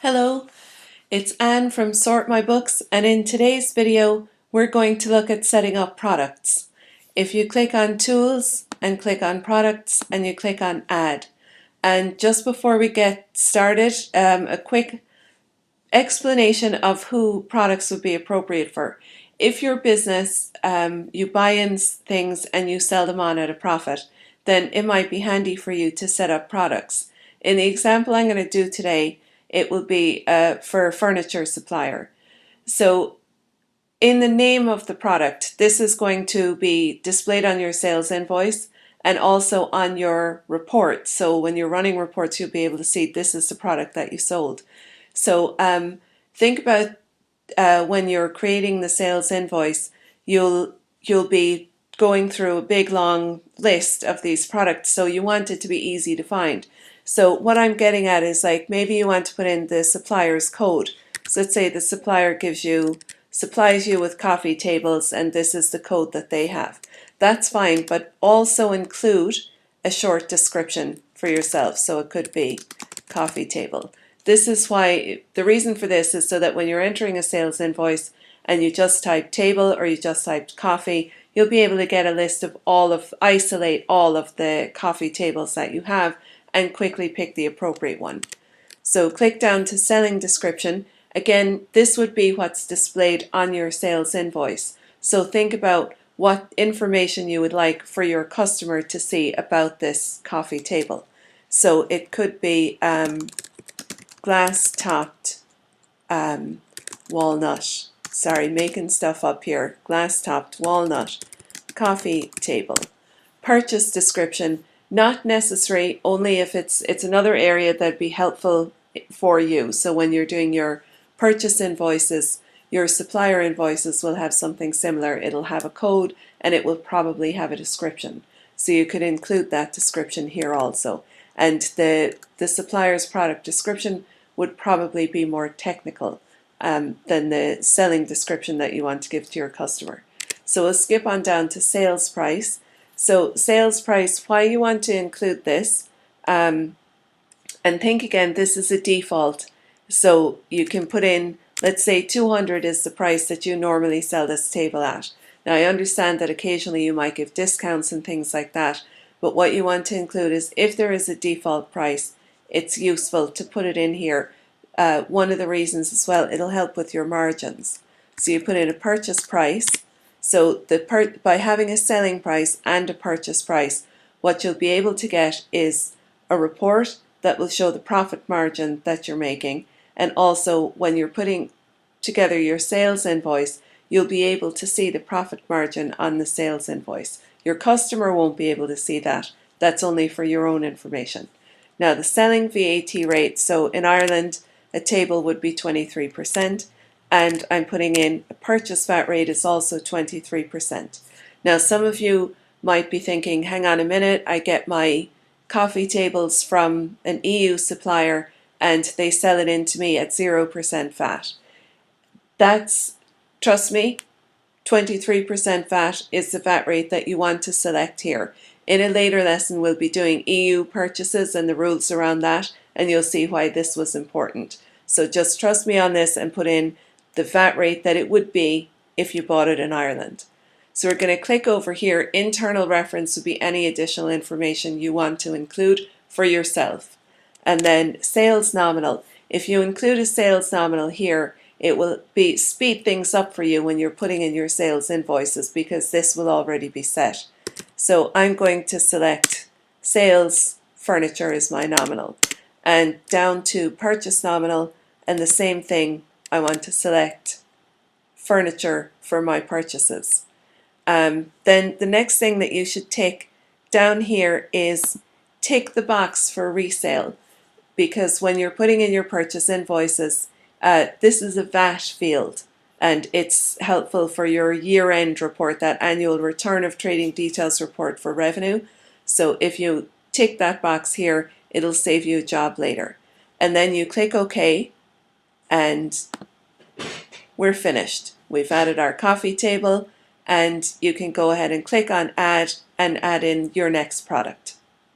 Hello, it's Anne from SortMyBooks, and in today's video we're going to look at setting up products. If you click on Tools and click on Products and you click on Add, and just before we get started, a quick explanation of who products would be appropriate for. If your business, you buy in things and you sell them on at a profit, then it might be handy for you to set up products. In the example I'm going to do today, it will be for a furniture supplier. So in the name of the product, this is going to be displayed on your sales invoice and also on your report. So when you're running reports, you'll be able to see this is the product that you sold. So think about when you're creating the sales invoice, you'll be going through a big long list of these products, so you want it to be easy to find. So what I'm getting at is, like, maybe you want to put in the supplier's code. So let's say the supplier supplies you with coffee tables and this is the code that they have. That's fine, but also include a short description for yourself. So it could be coffee table. This is why, the reason for this is so that when you're entering a sales invoice and you just type table or you just type coffee, you'll be able to get a list of isolate all of the coffee tables that you have and quickly pick the appropriate one. So click down to selling description. Again, this would be what's displayed on your sales invoice. So think about what information you would like for your customer to see about this coffee table. So it could be glass-topped walnut. Sorry, making stuff up here. Glass-topped walnut coffee table. Purchase description, not necessary, only if it's another area that'd be helpful for you. So when you're doing your purchase invoices, your supplier invoices will have something similar. It'll have a code and it will probably have a description. So you could include that description here also. And the supplier's product description would probably be more technical than the selling description that you want to give to your customer. So we'll skip on down to sales price. So sales price, why you want to include this, and think again, this is a default. So you can put in, let's say 200 is the price that you normally sell this table at. Now I understand that occasionally you might give discounts and things like that, but what you want to include is if there is a default price, it's useful to put it in here. One of the reasons as well, it'll help with your margins. So you put in a purchase price. So by having a selling price and a purchase price, what you'll be able to get is a report that will show the profit margin that you're making. And also when you're putting together your sales invoice, you'll be able to see the profit margin on the sales invoice. Your customer won't be able to see that. That's only for your own information. Now the selling V80 rate, so in Ireland a table would be 23%, and I'm putting in a purchase VAT rate is also 23%. Now some of you might be thinking, hang on a minute, I get my coffee tables from an EU supplier and they sell it in to me at 0% VAT. Trust me, 23% VAT is the VAT rate that you want to select here. In a later lesson we'll be doing EU purchases and the rules around that, and you'll see why this was important. So just trust me on this and put in the VAT rate that it would be if you bought it in Ireland. So we're going to click over here. Internal reference would be any additional information you want to include for yourself. And then sales nominal. If you include a sales nominal here, it will speed things up for you when you're putting in your sales invoices, because this will already be set. So I'm going to select sales furniture as my nominal, and down to purchase nominal, and the same thing, I want to select furniture for my purchases. Then the next thing that you should tick down here is tick the box for resale, because when you're putting in your purchase invoices, this is a VAT field and it's helpful for your year-end report, that annual return of trading details report for revenue. So if you tick that box here, it'll save you a job later. And then you click OK and we're finished. We've added our coffee table, and you can go ahead and click on add and add in your next product.